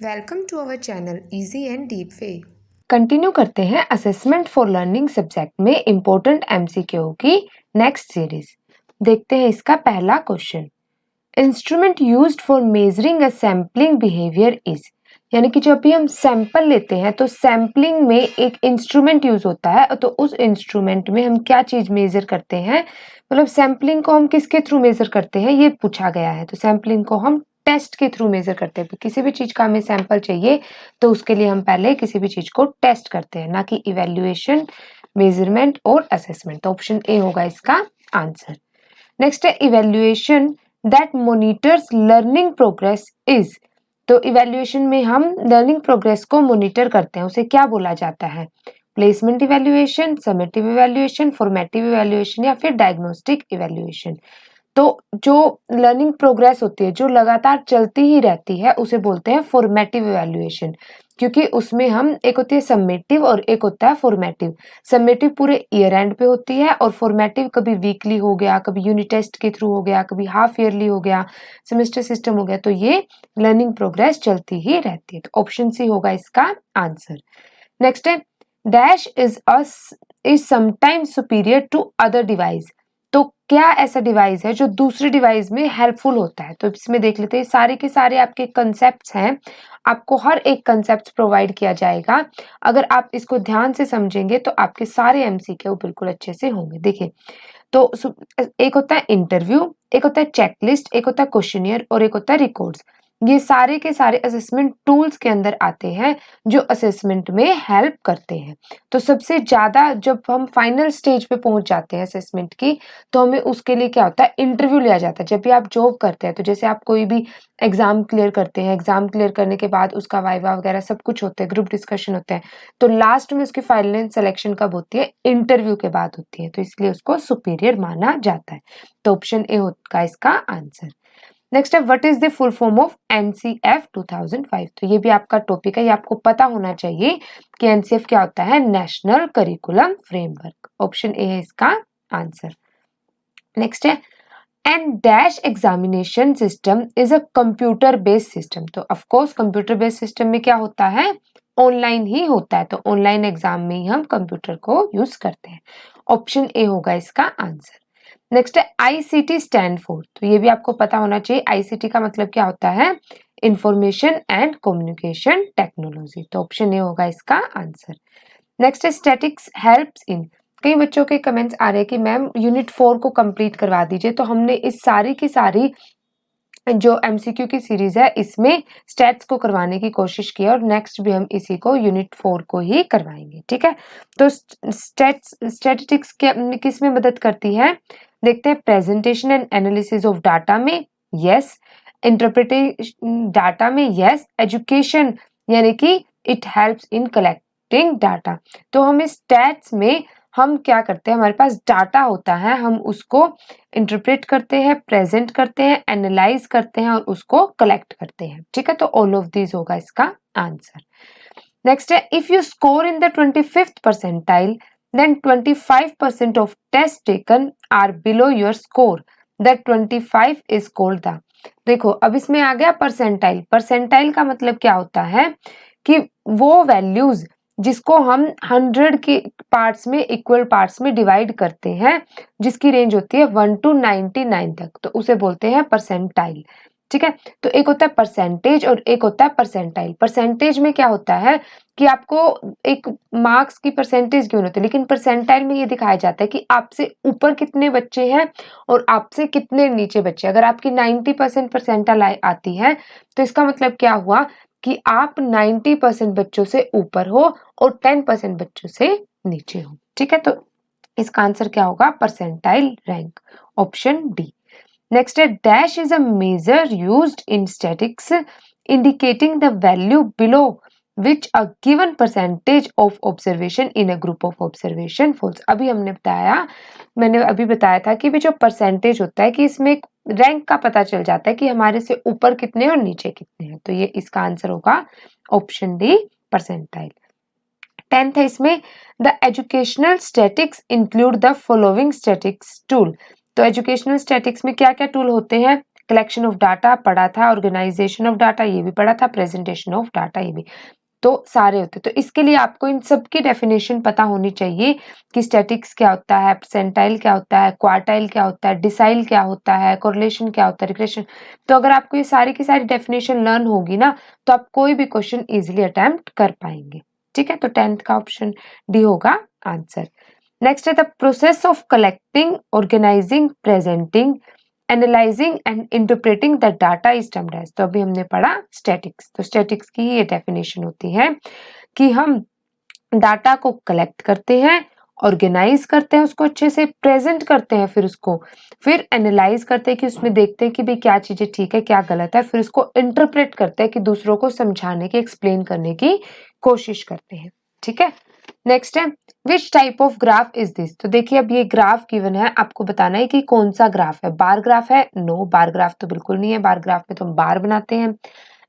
Welcome to our channel easy and deep way. Continue करते हैं assessment for learning subject में important MCQ की next series. देखते हैं इसका पहला question. Instrument used for measuring a sampling behaviour is, यानी कि जब भी हम सैंपल लेते हैं तो सैम्पलिंग में एक इंस्ट्रूमेंट यूज होता है, तो उस इंस्ट्रूमेंट में हम क्या चीज मेजर करते हैं, मतलब सैम्पलिंग को हम किसके थ्रू मेजर करते हैं ये पूछा गया है। तो सैम्पलिंग को हम टेस्ट के थ्रू मेजर करते हैं। किसी भी चीज का हमें सैंपल चाहिए तो उसके लिए हम पहले किसी भी चीज को टेस्ट करते हैं, ना कि इवेल्युएशन, मेजरमेंट और असेसमेंट। तो ऑप्शन ए होगा इसका आंसर। नेक्स्ट है evaluation that monitors learning progress is. तो इवेल्युएशन में हम लर्निंग प्रोग्रेस को मॉनिटर करते हैं, उसे क्या बोला जाता है? Placement evaluation, summative evaluation, formative evaluation या फिर डायग्नोस्टिक इवेल्युएशन। तो जो लर्निंग प्रोग्रेस होती है, जो लगातार चलती ही रहती है, उसे बोलते हैं फॉर्मेटिव इवैल्यूएशन, क्योंकि उसमें हम एक होती है समेटिव और एक होता है फॉर्मेटिव। समेटिव पूरे ईयर एंड पे होती है और फॉर्मेटिव कभी वीकली हो गया, कभी यूनिट टेस्ट के थ्रू हो गया, कभी हाफ ईयरली हो गया, सेमेस्टर सिस्टम हो गया। तो ये लर्निंग प्रोग्रेस चलती ही रहती है। तो ऑप्शन सी होगा इसका आंसर। नेक्स्ट है dash is sometimes superior to other device. तो क्या ऐसा डिवाइस है जो दूसरे डिवाइस में हेल्पफुल होता है? तो इसमें देख लेते हैं, सारे के सारे आपके कंसेप्ट्स हैं, आपको हर एक कंसेप्ट प्रोवाइड किया जाएगा। अगर आप इसको ध्यान से समझेंगे तो आपके सारे एमसीक्यू बिल्कुल अच्छे से होंगे। देखिए, तो एक होता है इंटरव्यू, एक होता है चेकलिस्ट, एक होता है क्वेश्चनियर और एक होता है रिकॉर्ड्स। ये सारे के सारे असेसमेंट टूल्स के अंदर आते हैं जो असेसमेंट में हेल्प करते हैं। तो सबसे ज्यादा जब हम फाइनल स्टेज पे पहुंच जाते हैं असेसमेंट की, तो हमें उसके लिए क्या होता है, इंटरव्यू लिया जाता है। जब भी आप जॉब करते हैं, तो जैसे आप कोई भी एग्जाम क्लियर करते हैं, एग्जाम क्लियर करने के बाद उसका वाइवा वगैरह सब कुछ होता है, ग्रुप डिस्कशन होते हैं, तो लास्ट में उसकी फाइनल सिलेक्शन कब होती है? इंटरव्यू के बाद होती है। तो इसलिए उसको सुपीरियर माना जाता है। तो ऑप्शन ए होगा इसका आंसर। नेक्स्ट है what is the full form of NCF 2005। तो ये भी आपका टॉपिक है, ये आपको पता होना चाहिए कि एनसीएफ क्या होता है, national curriculum framework. Option A है इसका आंसर। नेक्स्ट है and dash examination system is a computer based system. तो of course computer based system में क्या होता है, ऑनलाइन ही होता है। तो ऑनलाइन एग्जाम में ही हम कंप्यूटर को यूज करते हैं। ऑप्शन ए होगा इसका आंसर। नेक्स्ट है आईसीटी स्टैंड फॉर। तो ये भी आपको पता होना चाहिए, आईसीटी का मतलब क्या होता है, इंफॉर्मेशन एंड कम्युनिकेशन टेक्नोलॉजी। तो ऑप्शन ए होगा इसका आंसर। नेक्स्ट है स्टैटिक्स हेल्प्स इन। कई बच्चों के कमेंट्स आ रहे हैं कि मैम यूनिट 4 को कंप्लीट करवा दीजिए। तो हमने इस सारी की सारी जो एमसीक्यू की सीरीज है इसमें स्टैट्स को करवाने की कोशिश की है और नेक्स्ट भी हम इसी को यूनिट 4 को ही करवाएंगे। ठीक है, तो स्टैटिस्टिक्स किस में मदद करती है? देखते हैं, presentation and analysis of data में यस, इंटरप्रिटेशन डाटा में यस, एजुकेशन यानी कि it helps in collecting data. तो हम इस स्टैट्स में हम क्या करते हैं, हमारे पास डाटा होता है, हम उसको इंटरप्रेट करते हैं, प्रेजेंट करते हैं, एनालाइज करते हैं और उसको कलेक्ट करते हैं। ठीक है, तो ऑल ऑफ दिस होगा इसका आंसर। नेक्स्ट है if you score in the 25th percentile then 25% of tests taken are below your score, that 25 is called the। देखो, अब इसमें आ गया परसेंटाइल। परसेंटाइल का मतलब क्या होता है कि वो वैल्यूज जिसको हम 100 के पार्ट्स में, इक्वल पार्ट्स में डिवाइड करते हैं, जिसकी रेंज होती है 1 to 99 तक, तो उसे बोलते हैं परसेंटाइल। ठीक है, तो एक होता है परसेंटेज और एक होता है परसेंटाइल। परसेंटेज में क्या होता है कि आपको एक मार्क्स की परसेंटेज क्यों होती है, लेकिन परसेंटाइल में ये दिखाया जाता है कि आपसे ऊपर कितने बच्चे हैं और आपसे कितने नीचे बच्चे। अगर आपकी 90% परसेंटाइल आती है तो इसका मतलब क्या हुआ कि आप 90% बच्चों से ऊपर हो और 10% बच्चों से नीचे हो। ठीक है, तो इसका आंसर क्या होगा, percentile rank. Option D. Next है dash is a measure used in statistics indicating the value below which a given percentage of observation in a group of observation falls। अभी मैंने अभी बताया था कि भी जो परसेंटेज होता है कि इसमें एक रैंक का पता चल जाता है कि हमारे से ऊपर कितने और नीचे कितने हैं। तो ये इसका आंसर होगा ऑप्शन डी, परसेंटाइल। 10th है इसमें the educational statics include the following statics tool. तो एजुकेशनल स्टैटिक्स में क्या क्या टूल होते हैं? कलेक्शन ऑफ डाटा पढ़ा था, ऑर्गेनाइजेशन ऑफ डाटा ये भी पढ़ा था, प्रेजेंटेशन ऑफ डाटा ये भी, तो सारे होते। तो इसके लिए आपको इन सब की डेफिनेशन पता होनी चाहिए कि स्टैटिक्स क्या होता है, परसेंटाइल क्या होता है, क्वार्टाइल क्या होता है, डिसाइल क्या होता है, कोरिलेशन क्या होता है, रिग्रेशन। तो अगर आपको ये सारी की सारी डेफिनेशन लर्न होगी ना, तो आप कोई भी क्वेश्चन इजीली अटेम्प्ट कर पाएंगे। ठीक है, तो 10th का ऑप्शन डी होगा आंसर। नेक्स्ट है the process of collecting, organising, presenting, analysing and interpreting the data is termed as. तो अभी हमने पढ़ा स्टैटिक्स। तो स्टैटिक्स की ये डेफिनेशन होती है कि हम डाटा को कलेक्ट करते हैं, ऑर्गेनाइज करते हैं, उसको अच्छे से प्रेजेंट करते हैं, फिर एनालाइज करते हैं कि उसमें देखते हैं कि भाई क्या चीजें ठीक है क्या गलत है, फिर उसको इंटरप्रेट करते हैं कि दूसरों को समझाने की, एक्सप्लेन करने की कोशिश करते हैं। ठीक है, नेक्स्ट है which type of graph is this. तो देखिए अब ये ग्राफ गिवन है, आपको बताना है कि कौन सा ग्राफ है। बार ग्राफ है? नो, बार ग्राफ तो बिल्कुल नहीं है, बार ग्राफ में तो हम बार बनाते हैं।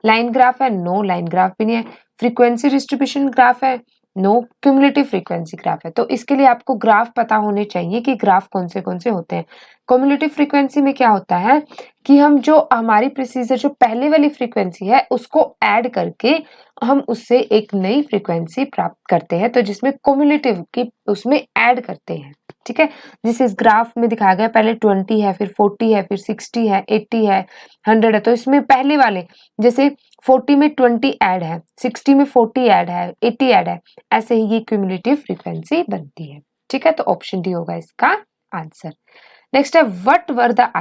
लाइन ग्राफ है? नो, लाइन ग्राफ भी नहीं है। फ्रीक्वेंसी डिस्ट्रीब्यूशन ग्राफ है? नो। क्यूमुलेटिव फ्रीक्वेंसी ग्राफ है। तो इसके लिए आपको ग्राफ पता होने चाहिए कि ग्राफ कौन से होते हैं। क्यूमुलेटिव फ्रीक्वेंसी में क्या होता है कि हम जो हमारी प्रोसीजर जो पहले वाली फ्रीक्वेंसी है उसको ऐड करके हम उससे एक नई फ्रीक्वेंसी प्राप्त करते हैं, तो जिसमें क्यूमुलेटिव की उसमें ऐड करते हैं। ठीक है, जिस इस ग्राफ में दिखाया गया पहले 20 है, फिर 40 है, फिर 60 है, 80 है, 100 है। तो इसमें पहले वाले जैसे 40 में 20 ऐड है, 60 में 40 ऐड है, 80 ऐड है, ऐसे ही ये क्यूमुलेटिव फ्रीक्वेंसी बनती है। ठीक है, तो ऑप्शन डी होगा इसका आंसर। नेक्स्ट है what were the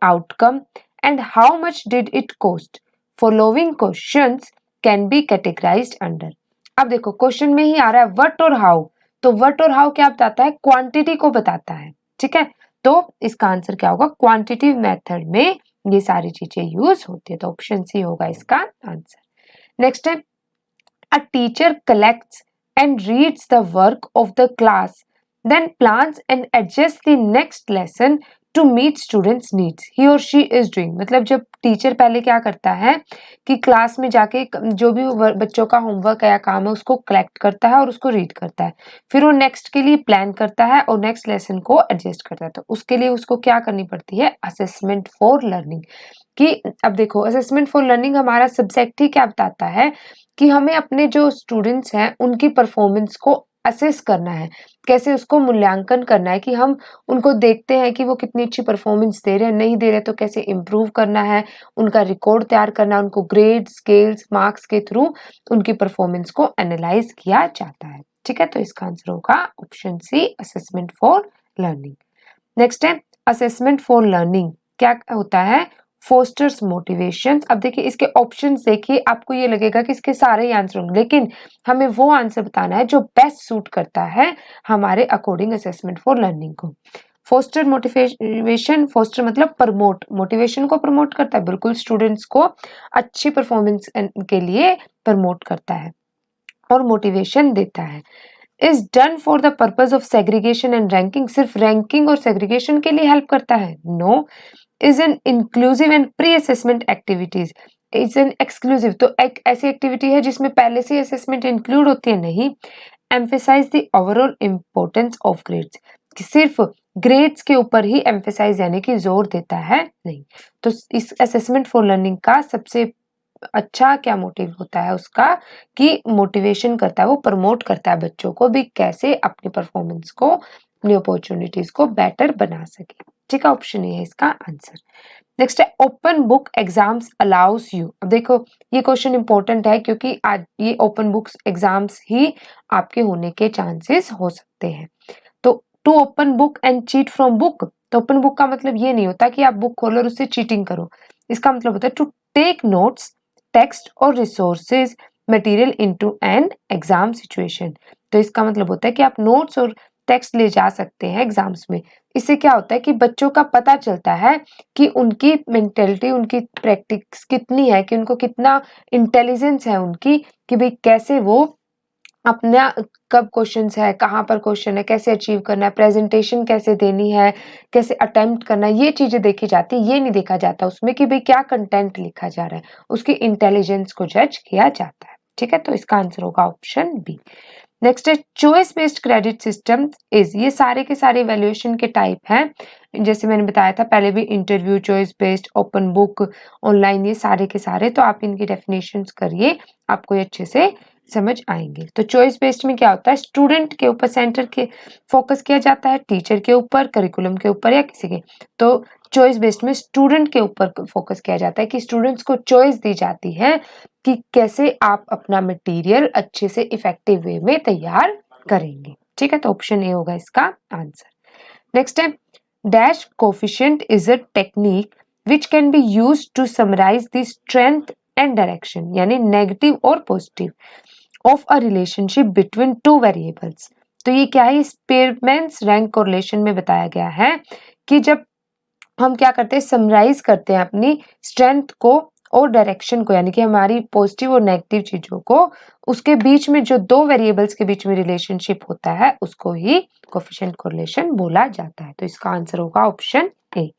outcome and how much did it cost. Following questions can be categorised under. अब देखो क्वेश्चन में ही आ रहा है व्हाट और हाउ, तो व्हाट और हाउ क्या बताता है? क्वांटिटी को बताता है। ठीक है, तो इसका आंसर क्या होगा? क्वांटिटिव मेथड में ये सारी चीजें यूज होती है, तो ऑप्शन सी होगा इसका आंसर। नेक्स्ट है a teacher collects and reads the work of the class then plans and adjusts the next lesson to meet students needs he or she is doing। मतलब जब teacher पहले क्या करता है कि क्लास में जाके जो भी बच्चों का होमवर्क या काम है उसको कलेक्ट करता है और उसको रीड करता है, फिर वो नेक्स्ट के लिए प्लान करता है और नेक्स्ट लेसन को एडजस्ट करता है। तो उसके लिए उसको क्या करनी पड़ती है? Assessment for learning. कि अब देखो असेसमेंट फॉर लर्निंग हमारा सब्जेक्ट ही क्या बताता है कि हमें अपने जो स्टूडेंट्स हैं उनकी परफॉर्मेंस को असेस करना है, कैसे उसको मूल्यांकन करना है कि हम उनको देखते हैं कि वो कितनी अच्छी परफॉर्मेंस दे रहे हैं, नहीं दे रहे तो कैसे इम्प्रूव करना है, उनका रिकॉर्ड तैयार करना है, उनको ग्रेड स्केल्स मार्क्स के थ्रू उनकी परफॉर्मेंस को एनालाइज किया जाता है। ठीक है, तो इसका आंसर होगा option C assessment for learning. Next है असेसमेंट फॉर लर्निंग क्या होता है? Fosters motivation. अब देखिए इसके ऑप्शंस देखिए, आपको ये लगेगा कि इसके सारे ही आंसर होंगे, लेकिन हमें वो आंसर बताना है जो बेस्ट सूट करता है हमारे अकॉर्डिंग असेसमेंट फॉर लर्निंग को। फोस्टर मोटिवेशन, फोस्टर मतलब प्रमोट, मोटिवेशन को प्रमोट करता है, बिल्कुल स्टूडेंट्स को अच्छी परफॉर्मेंस के लिए प्रमोट करता है और मोटिवेशन देता है। Is done for the purpose of segregation and ranking, सिर्फ रैंकिंग और सेग्रीगेशन के लिए हेल्प करता है? No. Is an inclusive and pre assessment activities, is an exclusive, तो एक ऐसी एक्टिविटी है जिसमें पहले से असेसमेंट इंक्लूड होती है? नहीं। Emphasise the overall importance of grades, सिर्फ ग्रेड्स के ऊपर ही एम्फेसाइज यानी कि जोर देता है? नहीं। तो इस असेसमेंट फॉर लर्निंग का सबसे अच्छा क्या मोटिव होता है उसका कि मोटिवेशन करता है, वो प्रमोट करता है बच्चों को भी कैसे अपनी परफॉर्मेंस को, अपनी अपॉर्चुनिटीज को बेटर बना सके। ठीक है, ऑप्शन ए है इसका आंसर। नेक्स्ट है open book exams allow us you. अब देखो ये क्वेश्चन इंपॉर्टेंट है क्योंकि आज ये ओपन बुक्स एग्जाम्स ही आपके होने के चांसेस हो सकते हैं। तो to open book and cheat from book, तो ओपन बुक का मतलब ये नहीं होता कि आप बुक खोलो और उससे चीटिंग करो, इसका मतलब होता है टू टेक नोट्स, टेक्स्ट और resources material into an exam situation. तो इसका मतलब होता है कि आप नोट्स और टेक्स्ट ले जा सकते हैं एग्जाम्स में। इससे क्या होता है कि बच्चों का पता चलता है कि उनकी मेंटेलिटी, उनकी प्रैक्टिस कितनी है, कि उनको कितना इंटेलिजेंस है उनकी, कि भाई कैसे वो अपना कब क्वेश्चंस है, कहाँ पर क्वेश्चन है, कैसे अचीव करना है, प्रेजेंटेशन कैसे देनी है, कैसे अटेम्प्ट करना है, ये चीजें देखी जाती है। ये नहीं देखा जाता उसमें कि भाई क्या कंटेंट लिखा जा रहा है, उसकी इंटेलिजेंस को जज किया जाता है। ठीक है, तो इसका आंसर होगा ऑप्शन बी। नेक्स्ट है choice based credit system is, ये सारे के सारे इवैल्यूएशन के टाइप हैं, जैसे मैंने बताया था पहले भी, interview, choice based, open book, online, ये सारे के सारे। तो आप इनकी डेफिनेशंस करिए, आपको ये अच्छे से समझ आएंगे। तो चॉइस बेस्ड में क्या होता है, स्टूडेंट के ऊपर सेंटर के फोकस किया जाता है, टीचर के ऊपर, करिकुलम के ऊपर या किसी के। तो चॉइस बेस्ड में स्टूडेंट के ऊपर फोकस किया जाता है कि स्टूडेंट्स को चॉइस दी जाती है कि कैसे आप अपना मटेरियल अच्छे से इफेक्टिव वे में तैयार करेंगे। ठीक है, तो ऑप्शन ए होगा इसका आंसर। नेक्स्ट है dash coefficient is a technique which can be used to summarise the strength and direction, यानी नेगेटिव और positive of a relationship between two variables. तो ये क्या है, स्पीयरमैन्स रैंक कोरिलेशन में बताया गया है कि जब हम क्या करते हैं, समराइज करते हैं अपनी स्ट्रेंथ को और डायरेक्शन को, यानी कि हमारी पॉजिटिव और नेगेटिव चीजों को, उसके बीच में जो दो वेरिएबल्स के बीच में रिलेशनशिप होता है उसको ही कोफिशिएंट कोरिलेशन बोला जाता है। तो इसका आंसर होगा ऑप्शन ए।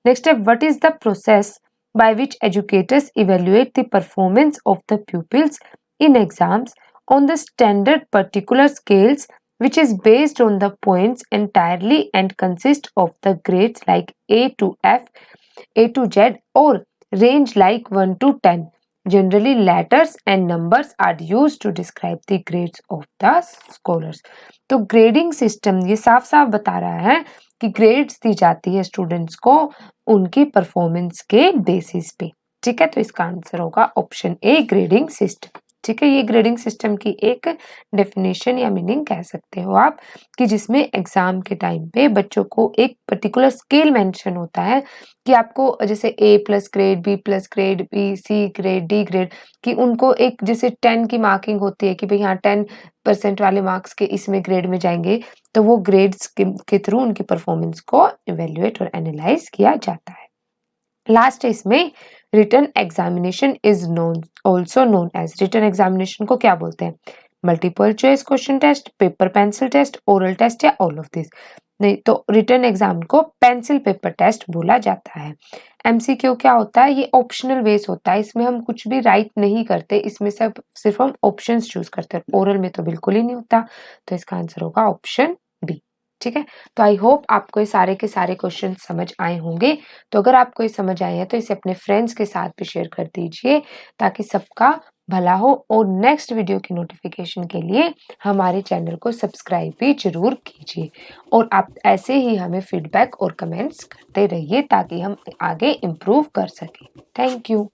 नेक्स्ट है what is the process by which educators evaluate the performance of the pupils in exams on the standard particular scales which is based on the points entirely and consist of the grades like A to F, A to Z or range like 1 to 10. Generally letters and numbers are used to describe the grades of the scholars. तो grading system ये साफ साफ बता रहा है कि grades दी जाती है स्टूडेंट्स को उनकी परफॉर्मेंस के बेसिस पे। ठीक है, तो इसका आंसर होगा ऑप्शन ए, ग्रेडिंग सिस्टम। ठीक है, ये ग्रेडिंग सिस्टम की एक डेफिनेशन या मीनिंग कह सकते हो आप, कि जिसमें एग्जाम के टाइम पे बच्चों को एक पर्टिकुलर स्केल मेंशन होता है कि आपको जैसे A plus grade, B plus grade, B, C grade, D grade, कि उनको एक जैसे 10 की मार्किंग होती है कि भाई हाँ 10% वाले मार्क्स के इसमें ग्रेड में जाएंगे, तो वो ग्रेड्स के थ्रू उनकी परफॉर्मेंस को इवेल्युएट और एनालाइज किया जाता है। लास्ट है इसमें written examination is known also known as, written examination को क्या बोलते हैं, multiple choice question test, paper pencil test, oral test या ऑल ऑफ दिस। नहीं, तो रिटन एग्जाम को पेंसिल पेपर टेस्ट बोला जाता है। एमसीक्यू क्या होता है, ये ऑप्शनल बेस होता है, इसमें हम कुछ भी राइट नहीं करते, इसमें सिर्फ हम ऑप्शंस चूज करते हैं, ओरल में तो बिल्कुल ही नहीं होता। तो इसका आंसर होगा ऑप्शन बी। ठीक है, तो आई होप आपको ये सारे के सारे क्वेश्चन समझ आए होंगे। तो अगर आपको ये समझ आए हैं तो इसे अपने फ्रेंड्स के साथ भी शेयर कर दीजिए ताकि सबका भला हो, और नेक्स्ट वीडियो की नोटिफिकेशन के लिए हमारे चैनल को सब्सक्राइब भी जरूर कीजिए, और आप ऐसे ही हमें फीडबैक और कमेंट्स करते रहिए ताकि हम आगे इम्प्रूव कर सकें। Thank you.